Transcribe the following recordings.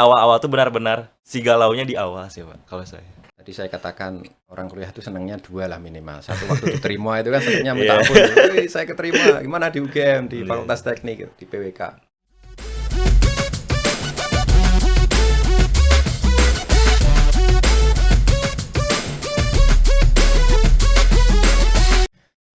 awal-awal tuh benar-benar si galaunya di awal sih Pak, kalau saya. Tadi saya katakan orang kuliah itu senangnya dua lah minimal. Satu waktu diterima itu kan senangnya minta Iya. ampun. Wih, saya keterima. Gimana di UGM, di Iya. Fakultas Teknik, di PWK.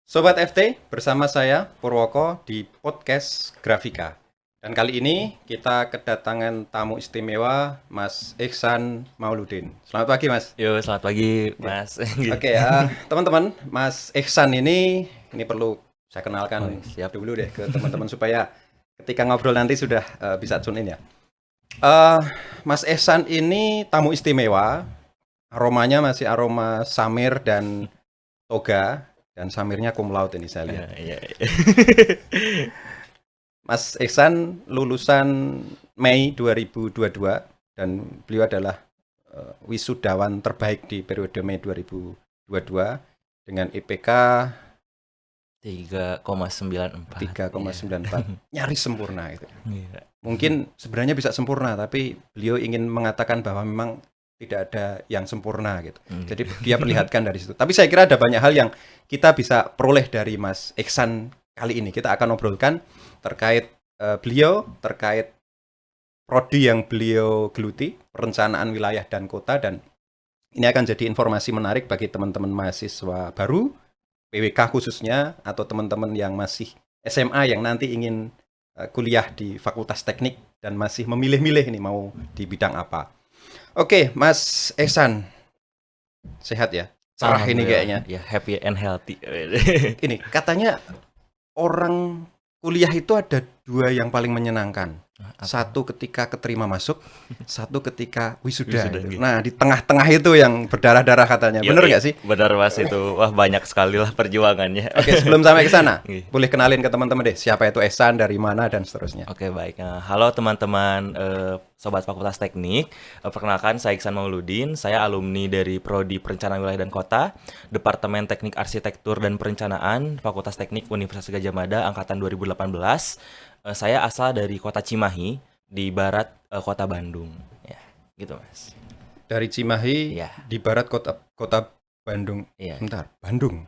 Sobat FT, bersama saya Purwoko di podcast Grafika. Dan kali ini kita kedatangan tamu istimewa Mas Ihsan Mauludin. Selamat pagi Mas. Yo, selamat pagi Mas. Oke, teman-teman, Mas Ihsan ini perlu saya kenalkan siap. dulu deh ke teman-teman supaya ketika ngobrol nanti sudah bisa tune in ya. Mas Ihsan ini tamu istimewa, aromanya masih aroma samir dan toga, dan samirnya cum laude ini saya lihat. Iya. Mas Ihsan lulusan Mei 2022 dan beliau adalah wisudawan terbaik di periode Mei 2022 dengan IPK 3,94. 3,94. Nyaris sempurna itu. Iya. Mungkin sebenarnya bisa sempurna, tapi beliau ingin mengatakan bahwa memang tidak ada yang sempurna gitu. Jadi dia perlihatkan dari situ. Tapi saya kira ada banyak hal yang kita bisa peroleh dari Mas Ihsan kali ini. Kita akan obrolkan terkait beliau, terkait prodi yang beliau geluti, perencanaan wilayah dan kota, dan ini akan jadi informasi menarik bagi teman-teman mahasiswa baru, PWK khususnya, atau teman-teman yang masih SMA yang nanti ingin kuliah di Fakultas Teknik dan masih memilih-milih ini mau di bidang apa. Oke, Mas Ihsan, sehat ya? Cerah ini kayaknya. Ya, happy and healthy. Ini katanya orang kuliah itu ada dua yang paling menyenangkan. Satu ketika keterima masuk, satu ketika wisuda. Wisuda, gitu. Nah, di tengah-tengah itu yang berdarah-darah katanya. Bener nggak sih? Benar Mas itu. Wah, banyak sekali lah perjuangannya. Oke, sebelum sampai ke sana, Iya. boleh kenalin ke teman-teman deh. Siapa itu Ihsan, dari mana, dan seterusnya. Oke, baik. Halo teman-teman Sobat Fakultas Teknik. Perkenalkan, saya Ihsan Mauludin. Saya alumni dari Prodi Perencanaan Wilayah dan Kota, Departemen Teknik Arsitektur dan Perencanaan, Fakultas Teknik Universitas Gadjah Mada, Angkatan 2018. Saya asal dari kota Cimahi, di barat kota Bandung. Ya, gitu Mas. Dari Cimahi, Iya. di barat kota Bandung. Iya. Bentar, Bandung.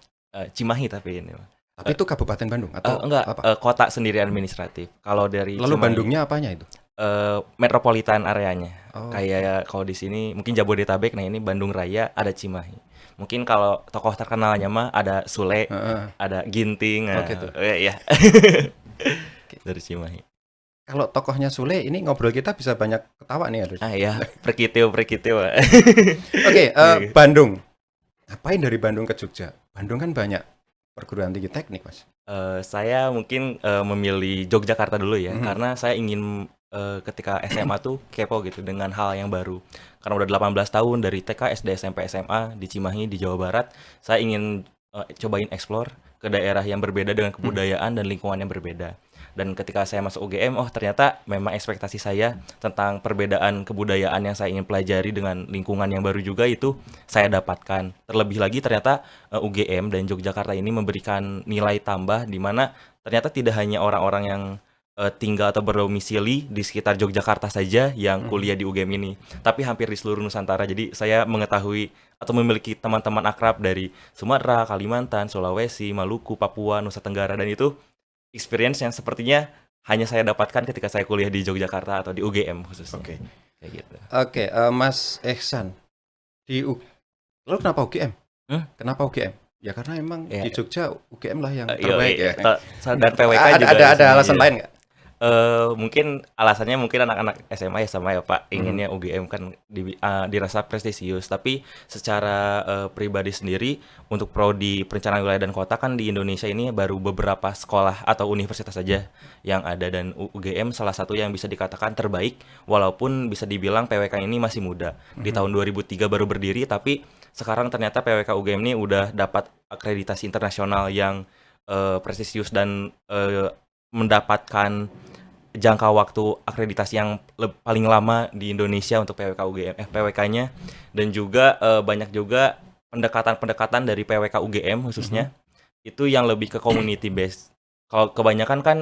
Cimahi tapi ini. Tapi itu Kabupaten Bandung atau Enggak, apa? kota sendiri administratif. Kalau dari Lalu Cimahi, Bandungnya apanya itu? metropolitan areanya. Oh. Kayak kalau di sini mungkin Jabodetabek, nah ini Bandung Raya, ada Cimahi. Mungkin kalau tokoh terkenalnya mah ada Sule, ada Ginting. Oh, gitu. Iya. Dari Cimahi. Kalau tokohnya Sule, ini ngobrol kita bisa banyak ketawa nih harus. Iya, perkitiu. Oke, Bandung. Ngapain dari Bandung ke Jogja? Bandung kan banyak perguruan tinggi teknik, Mas. Saya mungkin memilih Yogyakarta dulu ya, karena saya ingin ketika SMA tuh kepo gitu dengan hal yang baru. Karena udah 18 tahun dari TK, SD, SMP, SMA di Cimahi, di Jawa Barat, saya ingin cobain explore ke daerah yang berbeda dengan kebudayaan dan lingkungan yang berbeda. Dan ketika saya masuk UGM, ternyata memang ekspektasi saya tentang perbedaan kebudayaan yang saya ingin pelajari dengan lingkungan yang baru juga itu saya dapatkan. Terlebih lagi ternyata UGM dan Yogyakarta ini memberikan nilai tambah di mana ternyata tidak hanya orang-orang yang tinggal atau berdomisili di sekitar Yogyakarta saja yang kuliah di UGM ini, tapi hampir di seluruh Nusantara. Jadi saya mengetahui atau memiliki teman-teman akrab dari Sumatera, Kalimantan, Sulawesi, Maluku, Papua, Nusa Tenggara, dan itu experience yang sepertinya hanya saya dapatkan ketika saya kuliah di Yogyakarta atau di UGM khususnya. Oke. Kayak gitu. Oke, Mas Ihsan. Lalu kenapa UGM? Kenapa UGM? Ya karena emang di Jogja UGM lah yang terbaik ya. Dan PWK juga ada alasan lain nggak? Mungkin alasannya anak-anak SMA ya sama ya Pak, inginnya UGM kan dirasa prestisius, tapi secara pribadi sendiri untuk prodi perencanaan wilayah dan kota kan di Indonesia ini baru beberapa sekolah atau universitas saja yang ada, dan UGM salah satu yang bisa dikatakan terbaik walaupun bisa dibilang PWK ini masih muda. Di tahun 2003 baru berdiri, tapi sekarang ternyata PWK UGM ini udah dapat akreditasi internasional yang prestisius dan mendapatkan jangka waktu akreditasi yang paling lama di Indonesia untuk PWK UGM, PWK-nya, dan juga banyak juga pendekatan-pendekatan dari PWK UGM khususnya itu yang lebih ke community based. Kalau kebanyakan kan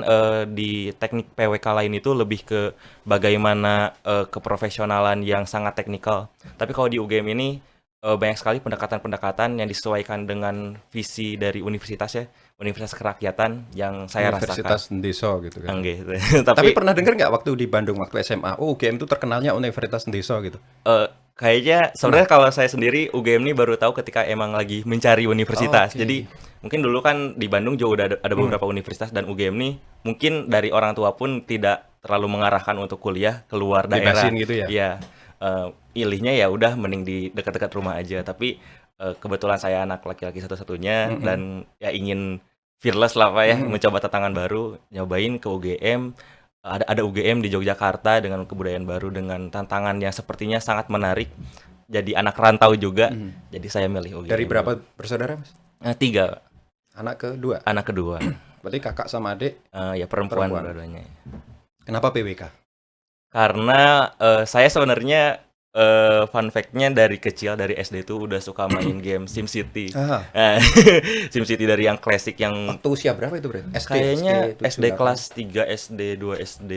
di teknik PWK lain itu lebih ke bagaimana keprofesionalan yang sangat teknikal. Tapi kalau di UGM ini banyak sekali pendekatan-pendekatan yang disesuaikan dengan visi dari universitas ya, Universitas Kerakyatan yang saya rasakan. Universitas Ndeso gitu kan. Enggak, Tapi tapi pernah dengar nggak waktu di Bandung waktu SMA, oh UGM itu terkenalnya Universitas Ndeso gitu. kayaknya sebenarnya kalau saya sendiri UGM ini baru tahu ketika emang lagi mencari universitas. Oke. Jadi mungkin dulu kan di Bandung juga udah ada beberapa universitas dan UGM nih mungkin dari orang tua pun tidak terlalu mengarahkan untuk kuliah keluar daerah. Bebasin gitu ya? Iya, pilihnya ya udah mending di dekat-dekat rumah aja. Tapi kebetulan saya anak laki-laki satu-satunya dan ya ingin fearless lah Pak ya, mencoba tantangan baru, nyobain ke UGM. Ada UGM di Yogyakarta dengan kebudayaan baru dengan tantangan yang sepertinya sangat menarik. Jadi anak rantau juga. Jadi saya milih UGM. Dari berapa bersaudara, Mas? 3, Pak. Anak kedua. Anak kedua. Berarti kakak sama adik. Ya perempuan Perempuan. dua-duanya. Kenapa PWK? Karena saya sebenarnya fun fact-nya dari kecil dari SD itu udah suka main game SimCity. Ah, SimCity dari yang klasik yang waktu usia berapa itu, Bre? SD, kayaknya SD 7, kelas 3, SD 2, SD.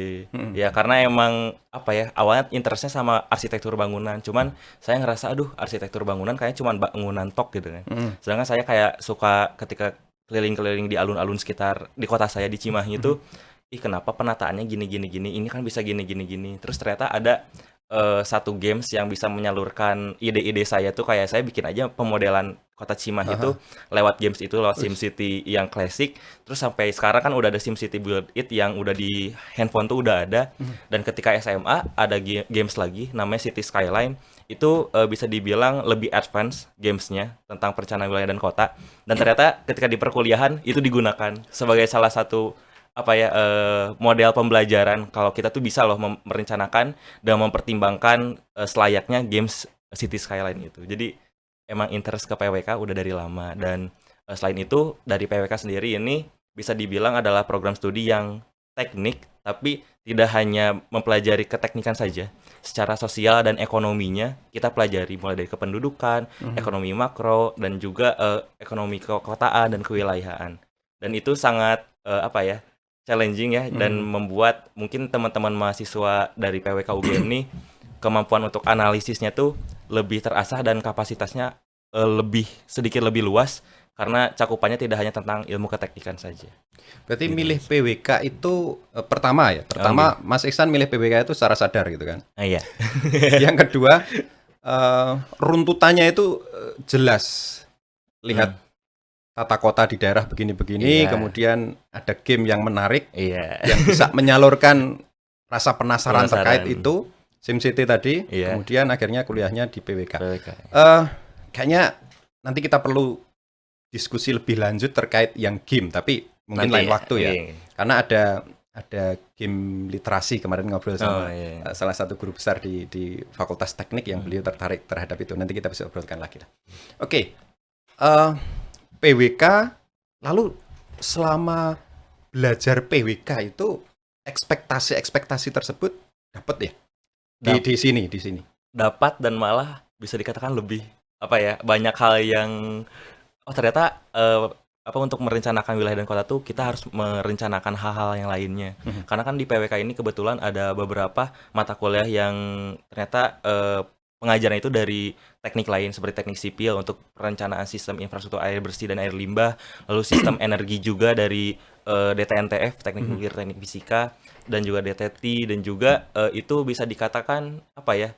Ya karena emang apa ya, awalnya interestnya sama arsitektur bangunan. Cuman saya ngerasa aduh, arsitektur bangunan kayaknya cuma bangunan tok gitu kan. Sedangkan saya kayak suka ketika keliling-keliling di alun-alun sekitar di kota saya di Cimahi itu, ih kenapa penataannya gini gini gini, ini kan bisa gini gini gini. Terus ternyata ada satu games yang bisa menyalurkan ide-ide saya tuh, kayak saya bikin aja pemodelan kota Cimahi itu lewat games itu, lewat SimCity yang klasik. Terus sampai sekarang kan udah ada SimCity Build It yang udah di handphone tuh udah ada. Dan ketika SMA ada games lagi namanya City Skyline. Itu bisa dibilang lebih advance gamesnya tentang perencanaan wilayah dan kota. Dan ternyata ketika di perkuliahan itu digunakan sebagai salah satu apa ya, model pembelajaran kalau kita tuh bisa loh merencanakan dan mempertimbangkan selayaknya games City Skyline itu. Jadi emang interest ke PWK udah dari lama. Dan selain itu dari PWK sendiri ini bisa dibilang adalah program studi yang teknik, tapi tidak hanya mempelajari keteknikan saja. Secara sosial dan ekonominya kita pelajari mulai dari kependudukan, ekonomi makro, dan juga ekonomi kekotaan dan kewilayahan. Dan itu sangat apa ya, challenging ya, dan membuat mungkin teman-teman mahasiswa dari PWK UGM nih kemampuan untuk analisisnya tuh lebih terasah dan kapasitasnya sedikit lebih luas karena cakupannya tidak hanya tentang ilmu keteknikan saja. Berarti milih PWK itu pertama ya. Pertama, Mas Iksan milih PWK itu secara sadar gitu kan. Iya. Yang kedua, runtutannya itu jelas. Lihat tata kota di daerah begini-begini, Iya. kemudian ada game yang menarik Iya. yang bisa menyalurkan rasa penasaran terkait Penasaran. itu, SimCity tadi, Iya. kemudian akhirnya kuliahnya di PWK. PWK. Kayaknya nanti kita perlu diskusi lebih lanjut terkait yang game, tapi mungkin Nanti lain waktu ya. Iya. Karena ada game literasi kemarin ngobrol sama iya. salah satu guru besar di Fakultas Teknik yang beliau tertarik terhadap itu. Nanti kita bisa obrolkan lagi lah. Oke. PWK, lalu selama belajar PWK itu ekspektasi tersebut dapat ya? Di sini. Dapat dan malah bisa dikatakan lebih apa ya, banyak hal yang ternyata untuk merencanakan wilayah dan kota tuh kita harus merencanakan hal-hal yang lainnya. Karena kan di PWK ini kebetulan ada beberapa mata kuliah yang ternyata pengajaran itu dari teknik lain seperti teknik sipil untuk perencanaan sistem infrastruktur air bersih dan air limbah, lalu sistem energi juga dari DTNTF, teknik nuklir, teknik fisika, dan juga DTT, dan juga itu bisa dikatakan apa ya,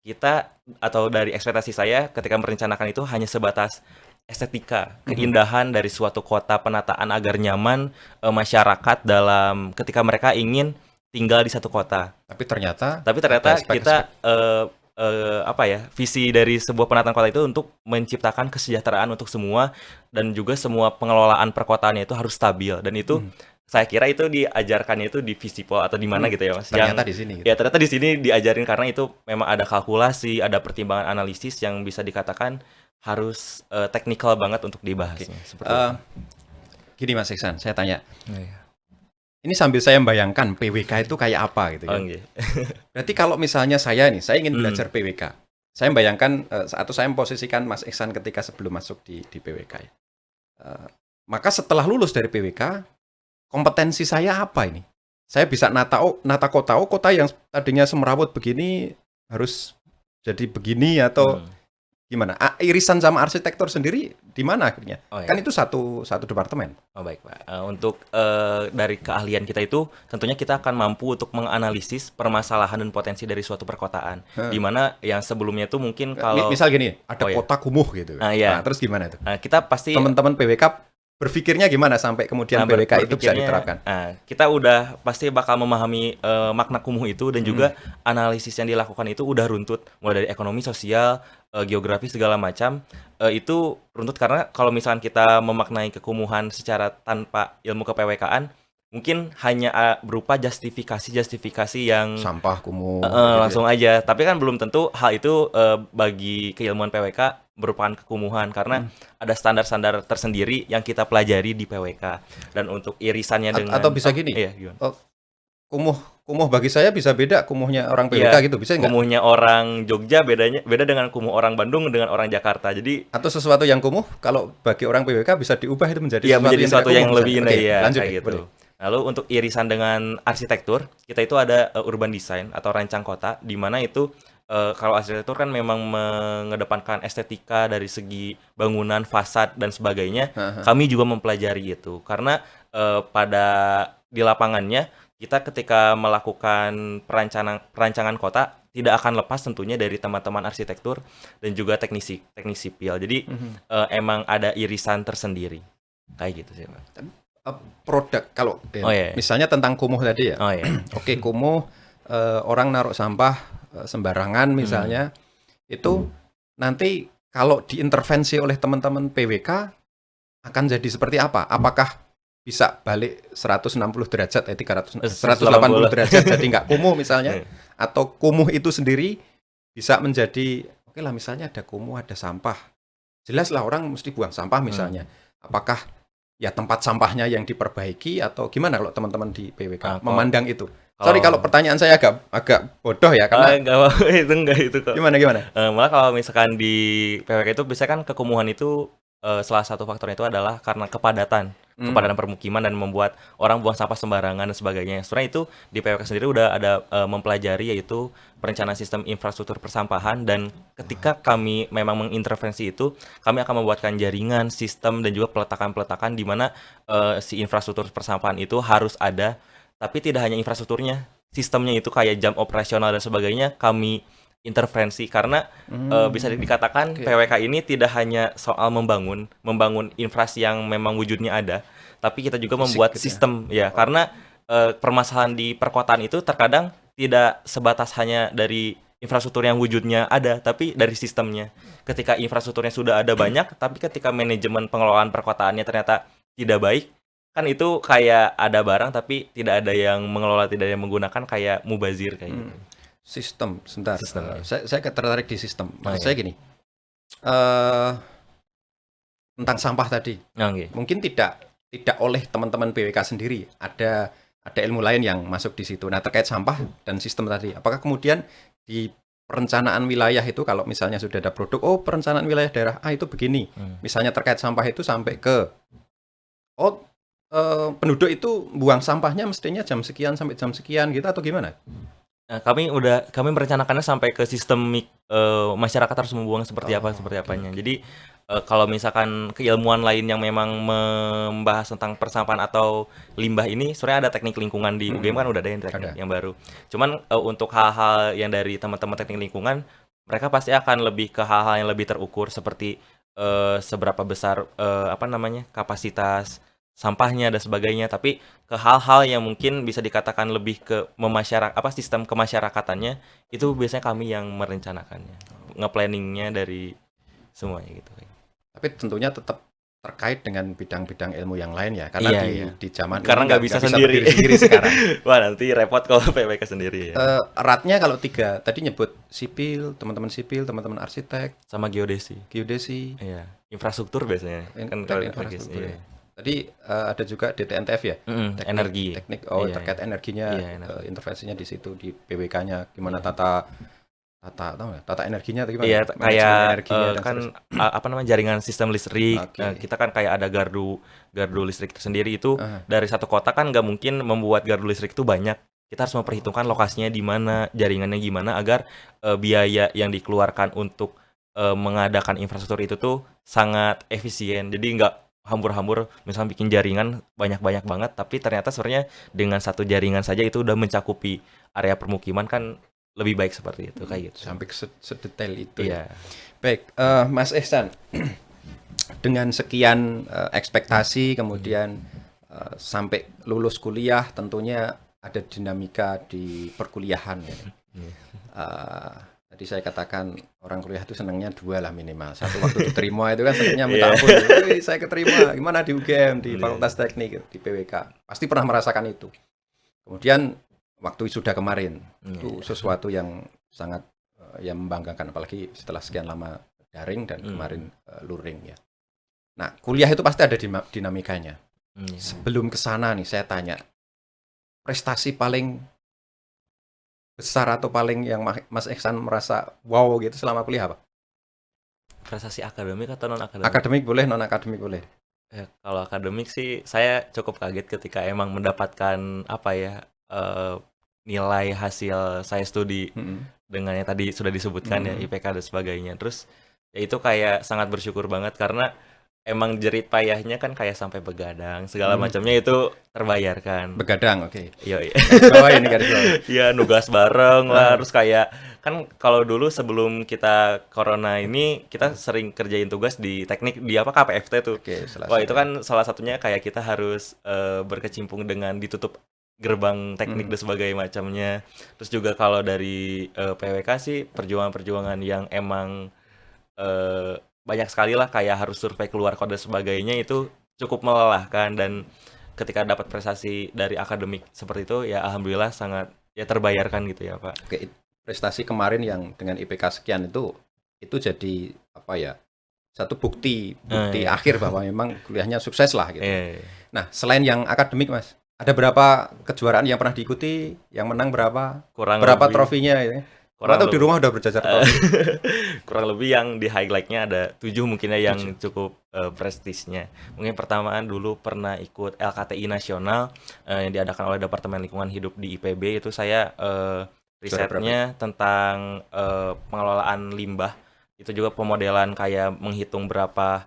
kita atau dari ekspektasi saya ketika merencanakan itu hanya sebatas estetika, keindahan dari suatu kota, penataan agar nyaman masyarakat dalam ketika mereka ingin tinggal di satu kota. Tapi ternyata kita aspek-aspek. Visi dari sebuah penataan kota itu untuk menciptakan kesejahteraan untuk semua, dan juga semua pengelolaan perkotaannya itu harus stabil, dan itu saya kira itu diajarkannya itu di Visipol atau di mana gitu ya Mas. Ternyata di sini. Gitu. Ya ternyata di sini diajarin karena itu memang ada kalkulasi, ada pertimbangan analisis yang bisa dikatakan harus teknikal banget untuk dibahasnya. Seperti itu. Gini Mas Iksan, saya tanya. Iya. Ini sambil saya membayangkan PWK itu kayak apa gitu ya. Iya. Berarti kalau misalnya saya ingin belajar PWK. Saya membayangkan atau saya memposisikan Mas Iksan ketika sebelum masuk di PWK ya. Maka setelah lulus dari PWK, kompetensi saya apa ini? Saya bisa nata kota, kota yang tadinya semrawut begini harus jadi begini atau gimana? Irisan sama arsitektur sendiri di mana akhirnya? Oh, ya. Kan itu satu departemen. Oh baik Pak. Untuk dari keahlian kita itu tentunya kita akan mampu untuk menganalisis permasalahan dan potensi dari suatu perkotaan. Di mana yang sebelumnya itu mungkin kalau Misal gini, ada Oh, ya. kota kumuh gitu. Iya. Nah, terus gimana itu? Kita pasti Teman-teman PWK berpikirnya gimana sampai kemudian PWK itu bisa berpikirnya, diterapkan? kita udah pasti bakal memahami makna kumuh itu dan juga analisis yang dilakukan itu udah runtut mulai dari ekonomi, sosial, geografi segala macam. Itu runtut karena kalau misalkan kita memaknai kekumuhan secara tanpa ilmu ke-PWK-an mungkin hanya berupa justifikasi yang Sampah kumuh gitu langsung aja. Tapi kan belum tentu hal itu bagi keilmuan PWK merupakan kekumuhan karena ada standar-standar tersendiri yang kita pelajari di PWK. Dan untuk irisannya dengan atau bisa gini. Iya, gimana? Kumuh bagi saya bisa beda kumuhnya orang PWK Iya, gitu, bisa nggak? kumuhnya orang Jogja beda dengan kumuh orang Bandung dengan orang Jakarta. Jadi Atau sesuatu yang kumuh kalau bagi orang PWK bisa diubah itu menjadi iya, menjadi sesuatu yang tidak lebih kumuh indah misalnya. ya, Lanjut kayak deh, gitu. boleh. Lalu untuk irisan dengan arsitektur, kita itu ada urban design atau rancang kota, di mana itu kalau arsitektur kan memang mengedepankan estetika dari segi bangunan, fasad dan sebagainya. Kami juga mempelajari itu karena pada di lapangannya kita ketika melakukan perancangan kota tidak akan lepas tentunya dari teman-teman arsitektur dan juga teknik sipil. Jadi emang ada irisan tersendiri. Kayak gitu sih, Pak. Produk kalau Oh, iya. misalnya tentang kumuh tadi ya. Oh ya. Oke, kumuh orang naruh sampah sembarangan misalnya itu nanti kalau diintervensi oleh teman-teman PWK akan jadi seperti apa? Apakah bisa balik 160 derajat 180 derajat jadi nggak kumuh misalnya, atau kumuh itu sendiri bisa menjadi oke lah, misalnya ada kumuh, ada sampah, jelas lah orang mesti buang sampah misalnya. Apakah ya tempat sampahnya yang diperbaiki atau gimana kalau teman-teman di PWK memandang itu? Sorry kalau pertanyaan saya agak bodoh ya karena enggak itu kok. Gimana? Malah kalau misalkan di PWK itu biasanya kan kekumuhan itu salah satu faktornya itu adalah karena kepadatan permukiman dan membuat orang buang sampah sembarangan dan sebagainya. Sebenarnya itu di PWK sendiri udah ada mempelajari yaitu perencanaan sistem infrastruktur persampahan, dan ketika kami memang mengintervensi itu, kami akan membuatkan jaringan, sistem dan juga peletakan-peletakan di mana si infrastruktur persampahan itu harus ada. Tapi tidak hanya infrastrukturnya, sistemnya itu kayak jam operasional dan sebagainya kami intervensi karena bisa dikatakan PWK ini tidak hanya soal membangun infrastruktur yang memang wujudnya ada, tapi kita juga membuat sistem ya. Karena permasalahan di perkotaan itu terkadang tidak sebatas hanya dari infrastruktur yang wujudnya ada, tapi dari sistemnya. Ketika infrastrukturnya sudah ada banyak, tapi ketika manajemen pengelolaan perkotaannya ternyata tidak baik, kan itu kayak ada barang tapi tidak ada yang mengelola, tidak ada yang menggunakan, kayak mubazir kayak gitu. Sistem, sebentar. Sistem, ya. Saya tertarik di sistem. Maksud iya. saya gini, tentang sampah tadi, mungkin tidak oleh teman-teman PWK sendiri, ada ilmu lain yang masuk di situ. Nah, terkait sampah dan sistem tadi, apakah kemudian di perencanaan wilayah itu kalau misalnya sudah ada produk, perencanaan wilayah daerah A itu begini, misalnya terkait sampah itu sampai ke penduduk itu buang sampahnya mestinya jam sekian sampai jam sekian gitu atau gimana? Nah, kami merencanakannya sampai ke sistemik, masyarakat harus membuang seperti apanya. Jadi kalau misalkan keilmuan lain yang memang membahas tentang persampahan atau limbah ini, sebenarnya ada teknik lingkungan di UGM kan udah ada teknik yang baru. Cuman untuk hal-hal yang dari teman-teman teknik lingkungan, mereka pasti akan lebih ke hal-hal yang lebih terukur seperti seberapa besar kapasitas sampahnya dan sebagainya. Tapi ke hal-hal yang mungkin bisa dikatakan lebih ke sistem kemasyarakatannya, itu biasanya kami yang merencanakannya, nge-planningnya dari semuanya gitu. Tapi tentunya tetap terkait dengan bidang-bidang ilmu yang lain ya, karena di zaman karena nggak bisa sendiri sekarang. Wah, nanti repot kalau PWK sendiri ya. Eratnya kalau tiga tadi nyebut sipil, teman-teman arsitek, sama geodesi. Iya. Infrastruktur biasanya kan kalau infrastruktur. Iya. Tadi ada juga DTNTF ya, energi. Teknik terkait energinya, intervensinya di situ di PWK-nya, gimana tata tata energinya atau gimana? Iya, Manajemen kayak energinya dan kan seterusnya. apa namanya jaringan sistem listrik. Oke. Kita kan kayak ada gardu gardu listrik tersendiri itu Ah, dari satu kota kan nggak mungkin membuat gardu listrik itu banyak. Kita harus memperhitungkan oke. lokasinya di mana, jaringannya gimana agar biaya yang dikeluarkan untuk mengadakan infrastruktur itu tuh sangat efisien. Jadi nggak hambur-hambur, misalnya bikin jaringan banyak-banyak banget, tapi ternyata sebenarnya dengan satu jaringan saja itu udah mencakupi area permukiman kan lebih baik seperti itu kayak gitu. Sampai sedetail itu ya. Iya. Baik, Mas Ihsan, dengan sekian ekspektasi kemudian sampai lulus kuliah tentunya ada dinamika di perkuliahan ya. Tadi saya katakan orang kuliah itu senangnya dua lah minimal. Satu waktu diterima itu kan senangnya minta ampun. "Wih, saya keterima gimana di UGM, di Fakultas Teknik, di PWK." Pasti pernah merasakan itu. Kemudian waktu sudah kemarin itu sesuatu yang sangat yang membanggakan apalagi setelah sekian lama daring dan kemarin luring ya. Nah, kuliah itu pasti ada dinamikanya. Sebelum ke sana nih saya tanya, prestasi paling besar atau paling yang Mas Ihsan merasa wow gitu selama kuliah apa? Prestasi akademik atau non akademik? Akademik boleh, non akademik boleh. Kalau akademik sih saya cukup kaget ketika emang mendapatkan apa ya nilai hasil saya studi dengan yang tadi sudah disebutkan ya IPK dan sebagainya. Terus ya itu kayak sangat bersyukur banget karena emang jerit payahnya kan kayak sampai begadang segala macamnya itu terbayarkan. Begadang, oke. Iya. Garis bawah ini garis bawah. Iya, nugas bareng lah, terus kayak kan kalau dulu sebelum kita corona ini kita sering kerjain tugas di teknik di apa KPFT tuh. Oke, Wah, itu kan salah satunya kayak kita harus berkecimpung dengan ditutup gerbang teknik dan sebagainya macamnya. Terus juga kalau dari PWK sih perjuangan-perjuangan yang emang banyak sekali lah kayak harus survei keluar kode sebagainya itu cukup melelahkan dan ketika dapat prestasi dari akademik seperti itu ya alhamdulillah sangat ya terbayarkan gitu ya Pak. Oke, prestasi kemarin yang dengan IPK sekian itu jadi apa ya? Satu bukti Iya. akhir bahwa memang kuliahnya sukses lah gitu. Iya. Nah, selain yang akademik, Mas, ada berapa kejuaraan yang pernah diikuti? Yang menang berapa? Kurang Berapa lebih trofinya ya? kurang Atau di lebih rumah udah berjajar trofi? kurang lebih yang di highlight-nya ada 7 mungkinnya yang 7. cukup prestisnya. Mungkin pertamaan dulu pernah ikut LKTI nasional yang diadakan oleh Departemen Lingkungan Hidup di IPB itu saya risetnya tentang pengelolaan limbah. Itu juga pemodelan kayak menghitung berapa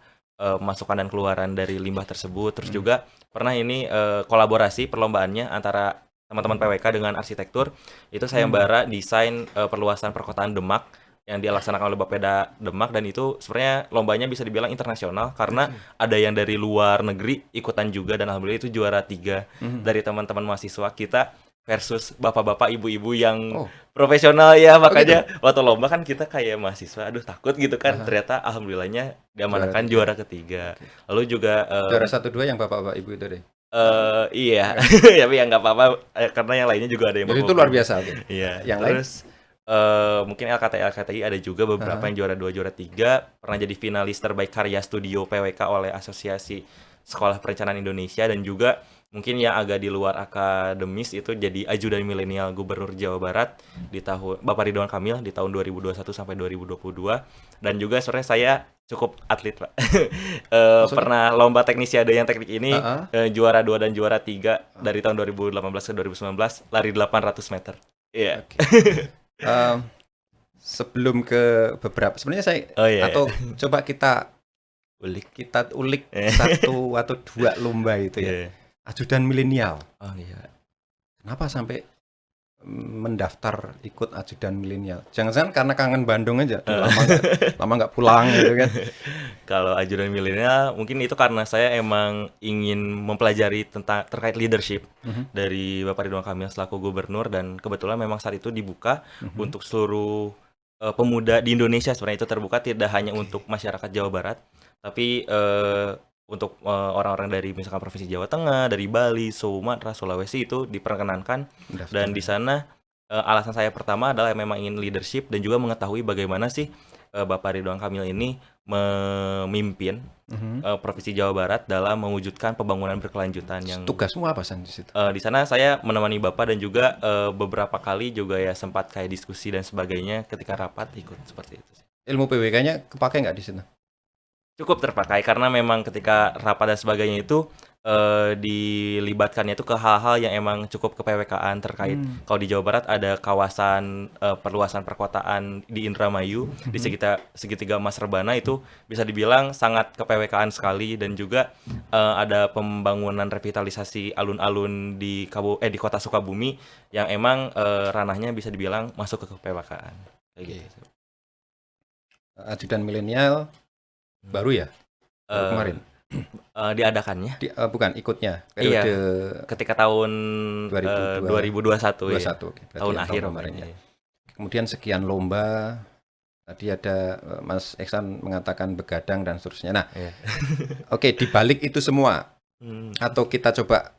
masukan dan keluaran dari limbah tersebut. Terus juga pernah ini kolaborasi perlombaannya antara teman-teman PWK dengan arsitektur. Itu sayembara desain perluasan perkotaan Demak yang dilaksanakan oleh Bapeda Demak dan itu sebenarnya lombanya bisa dibilang internasional karena ada yang dari luar negeri ikutan juga dan alhamdulillah itu juara 3 dari teman-teman mahasiswa kita versus bapak-bapak ibu-ibu yang profesional ya makanya waktu lomba kan kita kayak mahasiswa aduh takut gitu kan ternyata alhamdulillahnya diamanahkan juara ketiga. Lalu juga Juara 1-2 yang bapak-bapak ibu itu deh. Iya, tapi ya nggak apa-apa karena yang lainnya juga ada yang Jadi itu luar biasa. Oke. Iya, Yang lain? terus mungkin LKTI ada juga beberapa yang juara 2, juara 3 pernah jadi finalis terbaik karya studio PWK oleh Asosiasi Sekolah Perencanaan Indonesia dan juga mungkin yang agak di luar akademis itu jadi ajudan milenial Gubernur Jawa Barat di tahun Bapak Ridwan Kamil di tahun 2021 sampai 2022 dan juga sebenarnya saya cukup atlet Pak. Pernah lomba teknisiade yang teknik ini juara 2 dan juara 3 dari tahun 2018 ke 2019 lari 800 meter. Iya. Sebelum ke beberapa sebenarnya saya atau coba kita ulik satu atau dua lomba itu ya. Ajudan milenial. Oh iya. Kenapa sampai mendaftar ikut ajudan milenial? Jangan-jangan karena kangen Bandung aja. Lama nggak pulang gitu kan. Kalau ajudan milenial mungkin itu karena saya emang ingin mempelajari tentang terkait leadership dari Bapak Ridwan Kamil selaku gubernur dan kebetulan memang saat itu dibuka untuk seluruh pemuda di Indonesia sebenarnya itu terbuka tidak hanya untuk masyarakat Jawa Barat tapi untuk orang-orang dari misalkan provinsi Jawa Tengah, dari Bali, Sumatera, Sulawesi itu diperkenankan dan di sana alasan saya pertama adalah memang ingin leadership dan juga mengetahui bagaimana sih Bapak Ridwan Kamil ini memimpin Provinsi Jawa Barat dalam mewujudkan pembangunan berkelanjutan yang Tugasmu apa San di situ? di sana saya menemani Bapak dan juga beberapa kali juga ya sempat kayak diskusi dan sebagainya ketika rapat ikut seperti itu sih. Ilmu PWK-nya kepake nggak di situ? Cukup terpakai karena memang ketika rapat dan sebagainya itu dilibatkannya itu ke hal-hal yang emang cukup ke PWK-an terkait kalau di Jawa Barat ada kawasan perluasan perkotaan di Indramayu di segitiga Mas Rebana itu bisa dibilang sangat ke PWK-an sekali dan juga ada pembangunan revitalisasi alun-alun di Kota Sukabumi yang emang ranahnya bisa dibilang masuk ke PWK-an kayak gitu. Ajudan milenial baru ya? Baru kemarin. Diadakannya Bukan ikutnya periode ketika tahun 2021 ya. Oke, Tahun akhir kemarin ya. ya. Kemudian sekian lomba. Tadi ada Mas Eksan mengatakan begadang dan seterusnya. Nah, oke, dibalik itu semua atau kita coba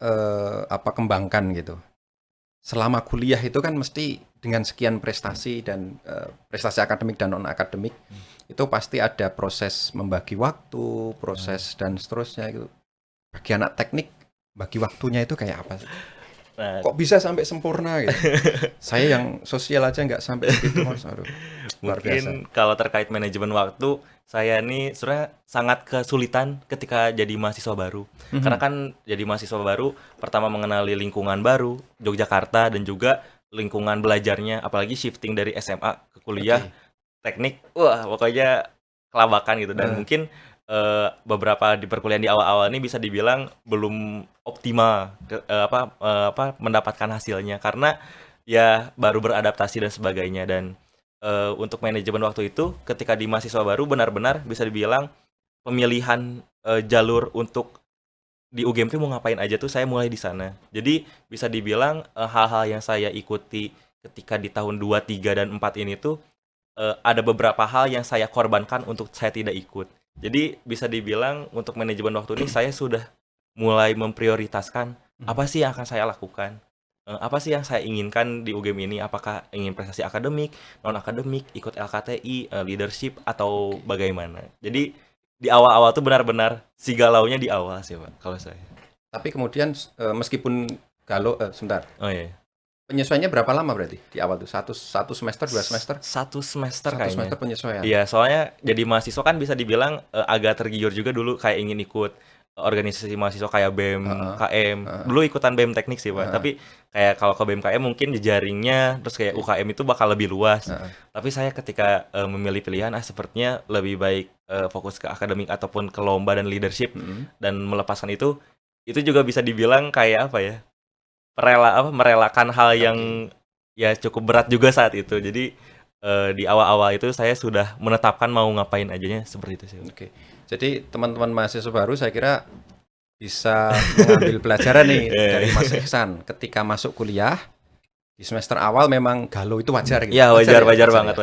kembangkan gitu. Selama kuliah itu kan mesti dengan sekian prestasi dan prestasi akademik dan non akademik itu pasti ada proses membagi waktu, proses dan seterusnya gitu. Bagi anak teknik, bagi waktunya itu kayak apa sih? Nah, Kok bisa sampai sempurna gitu? Saya yang sosial aja nggak sampai begitu, Mas. Aduh, luar biasa. mungkin kalau terkait manajemen waktu, saya nih sebenarnya sangat kesulitan ketika jadi mahasiswa baru. Karena kan jadi mahasiswa baru, pertama mengenali lingkungan baru, Yogyakarta, dan juga lingkungan belajarnya, apalagi shifting dari SMA ke kuliah, teknik, wah pokoknya kelabakan gitu. Dan mungkin beberapa di perkuliahan di awal-awal ini bisa dibilang belum optimal mendapatkan hasilnya karena ya baru beradaptasi dan sebagainya. Dan untuk manajemen waktu itu ketika di mahasiswa baru benar-benar bisa dibilang pemilihan jalur untuk di UGM mau ngapain aja tuh saya mulai di sana. Jadi bisa dibilang hal-hal yang saya ikuti ketika di tahun 2, 3, dan 4 ini tuh ada beberapa hal yang saya korbankan untuk saya tidak ikut. Jadi bisa dibilang untuk manajemen waktu ini saya sudah mulai memprioritaskan apa sih yang akan saya lakukan. Apa sih yang saya inginkan di UGM ini? Apakah ingin prestasi akademik, non-akademik, ikut LKTI, leadership, atau bagaimana? Jadi di awal-awal tuh benar-benar si galaunya di awal sih Pak, kalau saya. Tapi kemudian meskipun galau, sebentar. Oh iya. Penyesuaiannya berapa lama berarti di awal tuh? Satu semester, 2 semester? Satu semester Satu kayaknya. semester penyesuaian. Iya, soalnya jadi mahasiswa kan bisa dibilang agak tergiur juga dulu kayak ingin ikut organisasi mahasiswa kayak BEM, KM. Dulu ikutan BEM teknik sih Pak, tapi kayak kalau ke BEM KM mungkin jejaringnya terus kayak UKM itu bakal lebih luas. Tapi saya ketika memilih pilihan sepertinya lebih baik fokus ke akademik ataupun ke lomba dan leadership dan melepaskan itu juga bisa dibilang kayak apa ya? Merelakan hal yang ya cukup berat juga saat itu. Jadi di awal-awal itu saya sudah menetapkan mau ngapain ajanya seperti itu sih. Oke. Jadi teman-teman mahasiswa baru saya kira bisa mengambil pelajaran nih dari Mas Ihsan. Ketika masuk kuliah di semester awal memang galau itu wajar gitu. Iya, wajar ya? banget.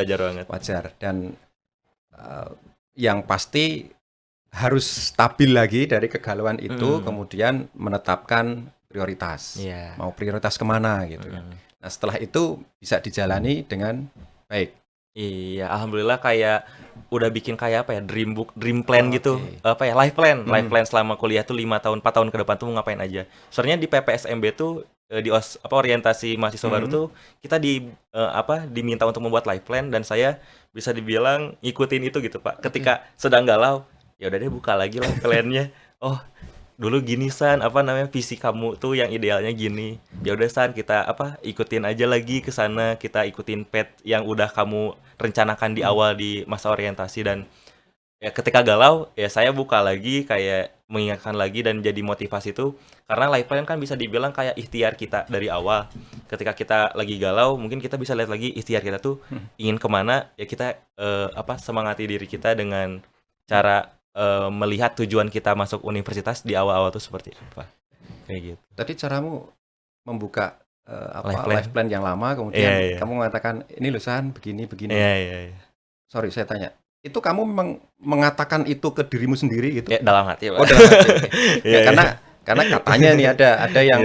Wajar. Dan yang pasti harus stabil lagi dari kegalauan itu, kemudian menetapkan prioritas. Mau prioritas kemana gitu kan. Nah setelah itu bisa dijalani dengan baik. Iya, alhamdulillah kayak udah bikin kayak apa ya, dream plan gitu. Apa ya, life plan selama kuliah tuh 5 tahun, 4 tahun ke depan tuh mau ngapain aja. Soalnya di PPSMB tuh di orientasi mahasiswa baru tuh kita diminta untuk membuat life plan dan saya bisa dibilang ngikutin itu gitu, Pak. Ketika sedang galau, ya udah deh buka lagi life plan-nya. Oh, dulu gini San, visi kamu tuh yang idealnya gini. Ya udah San, kita ikutin aja lagi ke sana, kita ikutin path yang udah kamu rencanakan di awal di masa orientasi. Dan ya ketika galau ya saya buka lagi kayak mengingatkan lagi dan jadi motivasi tuh karena life plan kan bisa dibilang kayak ikhtiar kita dari awal. Ketika kita lagi galau mungkin kita bisa lihat lagi ikhtiar kita tuh ingin kemana, ya kita semangati diri kita dengan cara melihat tujuan kita masuk universitas di awal-awal tuh seperti apa, kayak gitu. Tadi caramu membuka life plan yang lama, kemudian kamu mengatakan ini loh San, begini. Iya. Sorry, saya tanya, itu kamu memang mengatakan itu ke dirimu sendiri gitu? Ya dalam hati Pak. Oh dalam hati. Ya, karena katanya nih ada yang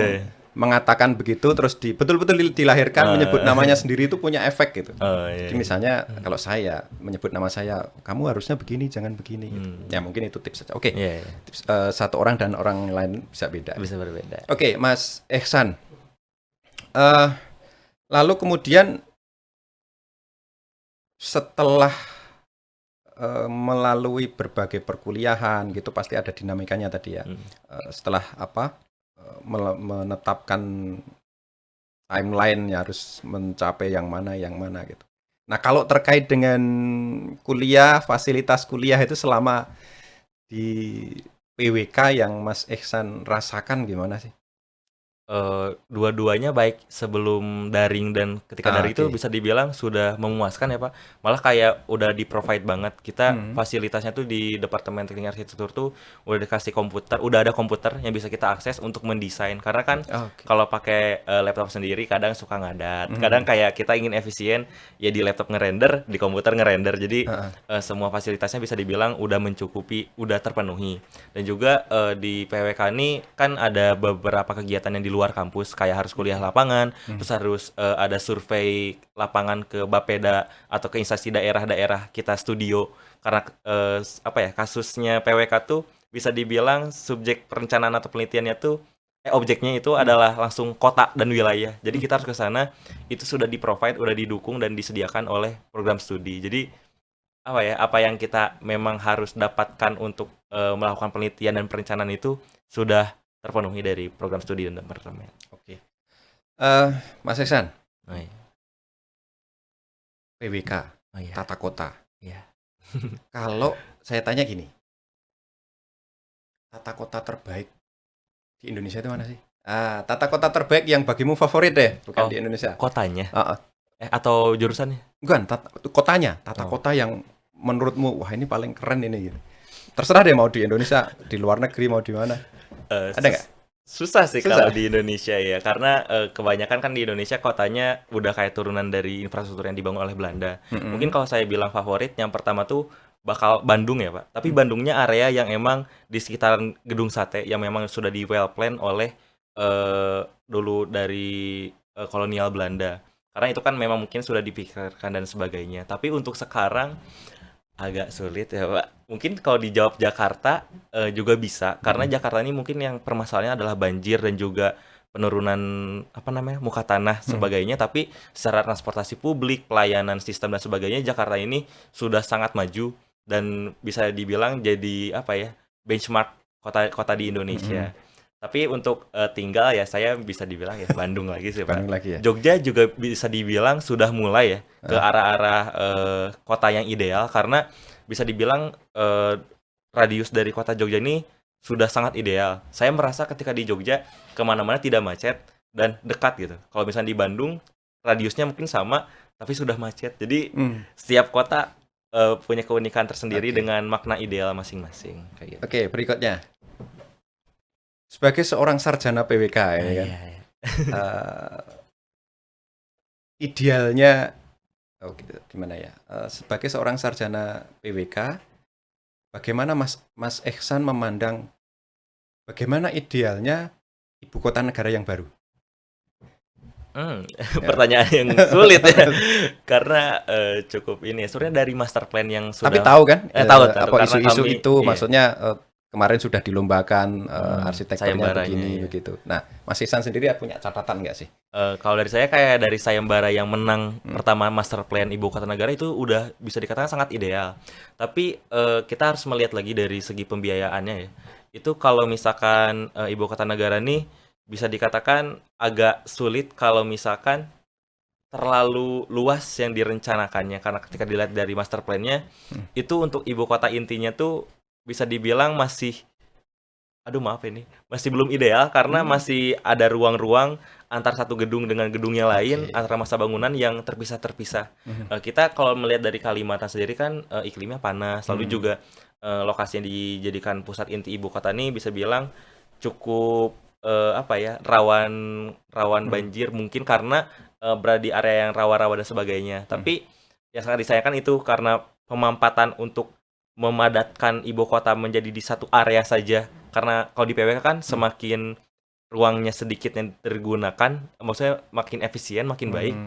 mengatakan begitu terus betul-betul dilahirkan menyebut namanya sendiri itu punya efek gitu. Iya. Jadi misalnya kalau saya menyebut nama saya, kamu harusnya begini, jangan begini. Gitu. Ya mungkin itu tips saja. Oke, Iya, iya. tips, satu orang dan orang lain bisa beda. Bisa berbeda. Oke, Mas Ehsan. Lalu kemudian setelah melalui berbagai perkuliahan gitu pasti ada dinamikanya tadi ya. Setelah menetapkan timeline harus mencapai yang mana gitu. Nah, kalau terkait dengan kuliah, fasilitas kuliah itu selama di PWK yang Mas Ehsan rasakan gimana sih? Dua-duanya baik sebelum daring dan ketika daring itu bisa dibilang sudah memuaskan ya Pak. Malah kayak udah di-provide banget. Kita fasilitasnya tuh di Departemen Teknik Arsitektur tuh udah dikasih komputer, udah ada komputer yang bisa kita akses untuk mendesain. Karena kan kalau pakai laptop sendiri kadang suka ngadat. Kadang kayak kita ingin efisien ya di laptop ngerender, di komputer ngerender. Jadi semua fasilitasnya bisa dibilang udah mencukupi, udah terpenuhi. Dan juga di PWK ini kan ada beberapa kegiatan yang di luar kampus kayak harus kuliah lapangan, terus harus ada survei lapangan ke Bapeda atau ke instansi daerah-daerah kita studio karena kasusnya PWK tuh bisa dibilang subjek perencanaan atau penelitiannya tuh objeknya itu adalah langsung kota dan wilayah. Jadi kita harus ke sana, itu sudah di-provide, udah didukung dan disediakan oleh program studi. Jadi apa yang kita memang harus dapatkan untuk melakukan penelitian dan perencanaan itu sudah terpenuhi dari program studi dan departemen. Oke. Mas Ehsan. Oh, iya. PWK, tata kota. Iya. Kalau saya tanya gini, tata kota terbaik di Indonesia itu mana sih? Tata kota terbaik yang bagimu favorit deh, bukan di Indonesia. Kotanya? Atau jurusannya? Bukan, kotanya. Tata kota yang menurutmu, wah ini paling keren ini. Gitu. Terserah deh mau di Indonesia, di luar negeri, mau di mana. Ada nggak? Susah sih kalau di Indonesia ya, karena kebanyakan kan di Indonesia kotanya udah kayak turunan dari infrastruktur yang dibangun oleh Belanda. Mungkin kalau saya bilang favorit, yang pertama tuh bakal Bandung ya Pak. Tapi Bandungnya area yang emang di sekitaran Gedung Sate yang memang sudah di well plan oleh dulu dari kolonial Belanda. Karena itu kan memang mungkin sudah dipikirkan dan sebagainya. Tapi untuk sekarang agak sulit ya Pak. Mungkin kalau dijawab Jakarta juga bisa. Karena Jakarta ini mungkin yang permasalahannya adalah banjir dan juga penurunan muka tanah sebagainya. Tapi secara transportasi publik, pelayanan sistem dan sebagainya, Jakarta ini sudah sangat maju dan bisa dibilang jadi benchmark kota di Indonesia. Tapi untuk tinggal ya saya bisa dibilang ya Bandung lagi sih Pak. Bandung lagi ya. Jogja juga bisa dibilang sudah mulai ya ke arah-arah kota yang ideal karena bisa dibilang radius dari kota Jogja ini sudah sangat ideal. Saya merasa ketika di Jogja kemana-mana tidak macet dan dekat gitu. Kalau misalnya di Bandung radiusnya mungkin sama tapi sudah macet. Jadi setiap kota punya keunikan tersendiri dengan makna ideal masing-masing. Kayak gitu. Oke, berikutnya. Sebagai seorang sarjana PWK ya kan. Idealnya gimana ya? Sebagai seorang sarjana PWK, bagaimana Mas Ehsan memandang bagaimana idealnya ibu kota negara yang baru? Pertanyaan yang sulit ya. Karena cukup ini ya. Sebenarnya dari master plan yang sudah. Tapi tahu kan? Tahu. Apa isu-isu itu maksudnya kemarin sudah dilombakan arsitekturnya begini begitu. Nah, Mas Ehsan sendiri punya catatan nggak sih? Kalau dari saya kayak dari Sayembara yang menang pertama master plan ibu kota negara itu udah bisa dikatakan sangat ideal. Tapi kita harus melihat lagi dari segi pembiayaannya ya. Itu kalau misalkan ibu kota negara nih bisa dikatakan agak sulit kalau misalkan terlalu luas yang direncanakannya karena ketika dilihat dari master plan-nya itu untuk ibu kota intinya tuh bisa dibilang masih masih belum ideal karena masih ada ruang-ruang antar satu gedung dengan gedung yang lain antara masa bangunan yang terpisah-terpisah. Kita kalau melihat dari Kalimantan sendiri kan iklimnya panas, lalu juga lokasi yang dijadikan pusat inti ibu kota ini bisa bilang cukup rawan banjir mungkin karena berada di area yang rawa-rawa dan sebagainya. Tapi yang sangat disayangkan itu karena pemampatan untuk memadatkan ibu kota menjadi di satu area saja. Karena kalau di PWK kan semakin ruangnya sedikit yang digunakan, maksudnya makin efisien, makin baik,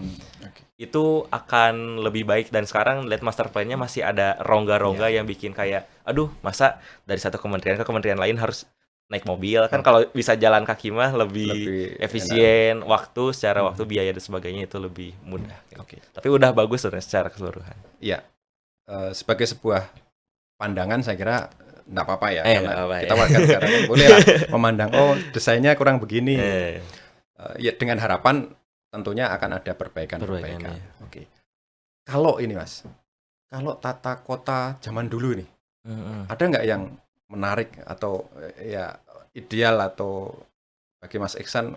Oke. itu akan lebih baik. Dan sekarang lihat master plan-nya masih ada rongga-rongga yang bikin kayak, aduh masa dari satu kementerian ke kementerian lain harus naik mobil, kan kalau bisa jalan kaki mah lebih Lebih efisien, waktu, secara waktu, biaya dan sebagainya itu lebih mudah. Oke. Tapi udah bagus sebenarnya secara keseluruhan. Iya. Sebagai sebuah pandangan saya kira nggak apa-apa ya, karena nggak apa-apa kita ya. warga negara kan boleh lah memandang, oh desainnya kurang begini. Eh, Ya dengan harapan tentunya akan ada perbaikan-perbaikan. Perbaikan, ya. Oke. Kalau ini Mas, kalau tata kota zaman dulu nih, ada nggak yang menarik atau ya ideal atau bagi Mas Iksan,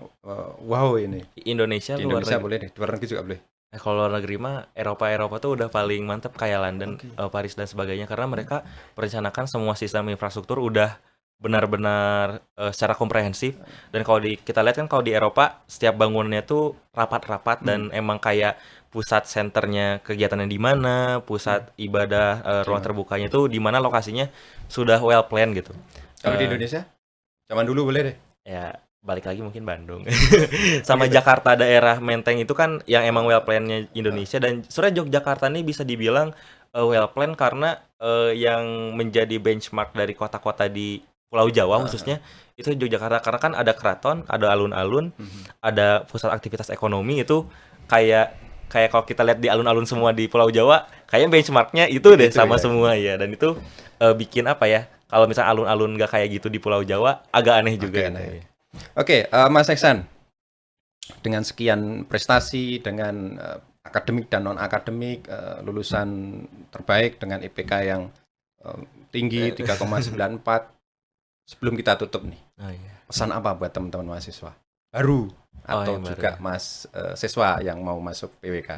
wow ini Indonesia, di luar Indonesia negeri. boleh deh, di luar negeri juga boleh. Kalau luar negeri mah Eropa tuh udah paling mantep kayak London, Oke. Paris dan sebagainya, karena mereka merencanakan semua sistem infrastruktur udah benar-benar secara komprehensif. Dan kalau kita lihat kan, kalau di Eropa setiap bangunannya tuh rapat-rapat dan emang kayak pusat senternya kegiatannya di mana, pusat ibadah, ruang terbukanya tuh di mana lokasinya sudah well planned gitu. Kalau di Eh, Indonesia zaman dulu boleh deh. Ya balik lagi mungkin Bandung sama Jakarta, daerah Menteng itu kan yang emang well plan-nya Indonesia. Dan sebenarnya Yogyakarta ini bisa dibilang well plan karena yang menjadi benchmark dari kota-kota di Pulau Jawa khususnya itu Yogyakarta, karena kan ada keraton, ada alun-alun, ada pusat aktivitas ekonomi. Itu kayak kalau kita lihat di alun-alun semua di Pulau Jawa, kayaknya benchmarknya itu deh, Itu sama ya. semua ya. Dan itu bikin apa ya, kalau misalnya alun-alun nggak kayak gitu di Pulau Jawa, agak aneh juga. Agak gitu. aneh. Oke, Mas Iksan, dengan sekian prestasi, dengan akademik dan non akademik, lulusan terbaik dengan IPK yang tinggi 3,94, sebelum kita tutup nih, Oh, iya. pesan apa buat teman-teman mahasiswa baru atau yang baru juga ya. siswa yang mau masuk PWK?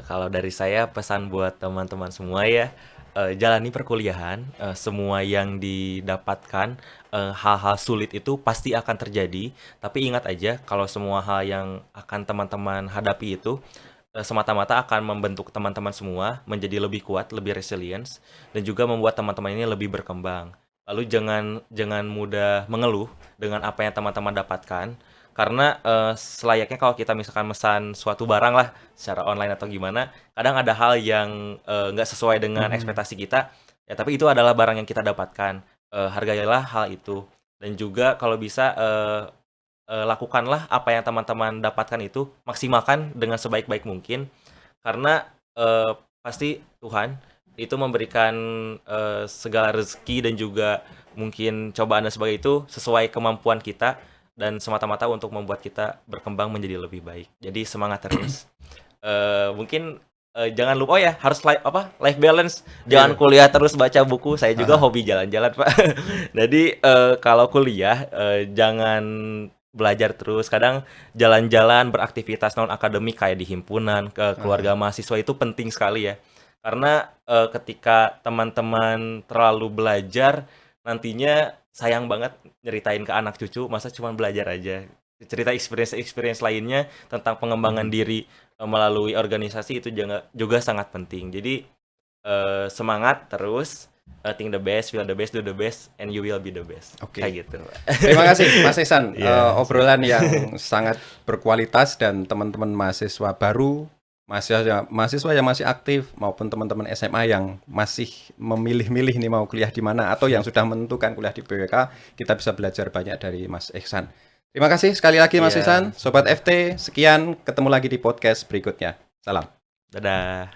Kalau dari saya, pesan buat teman-teman semua ya, jalani perkuliahan, semua yang didapatkan, hal-hal sulit itu pasti akan terjadi. Tapi ingat aja, kalau semua hal yang akan teman-teman hadapi itu semata-mata akan membentuk teman-teman semua menjadi lebih kuat, lebih resilience, dan juga membuat teman-teman ini lebih berkembang. Lalu jangan mudah mengeluh dengan apa yang teman-teman dapatkan, karena selayaknya kalau kita misalkan mesan suatu barang lah secara online atau gimana, kadang ada hal yang nggak sesuai dengan ekspektasi kita, ya tapi itu adalah barang yang kita dapatkan. Hargailah hal itu. Dan juga kalau bisa lakukanlah apa yang teman-teman dapatkan itu, maksimalkan dengan sebaik-baik mungkin, karena pasti Tuhan itu memberikan segala rezeki dan juga mungkin cobaan dan sebagainya itu sesuai kemampuan kita, dan semata-mata untuk membuat kita berkembang menjadi lebih baik. Jadi semangat terus. Mungkin jangan lupa, oh ya, harus life balance. Jangan kuliah terus baca buku. Saya juga hobi jalan-jalan, Pak. Jadi kalau kuliah jangan belajar terus. Kadang jalan-jalan, beraktivitas non akademik kayak di himpunan, ke keluarga mahasiswa itu penting sekali ya. Karena ketika teman-teman terlalu belajar, nantinya sayang banget nyeritain ke anak cucu, masa cuma belajar aja. Cerita experience lainnya tentang pengembangan diri melalui organisasi itu juga sangat penting. Jadi semangat terus, think the best, feel the best, do the best, and you will be the best. Oke. Kayak gitu. Terima kasih Mas Iksan, Iya. obrolan yang sangat berkualitas, dan teman-teman mahasiswa baru, mahasiswa yang masih aktif, maupun teman-teman SMA yang masih memilih-milih nih mau kuliah di mana, atau yang sudah menentukan kuliah di PWK, kita bisa belajar banyak dari Mas Iksan. Terima kasih sekali lagi Mas Iya. Iksan, Sobat FT, sekian, ketemu lagi di podcast berikutnya. Salam. Dadah.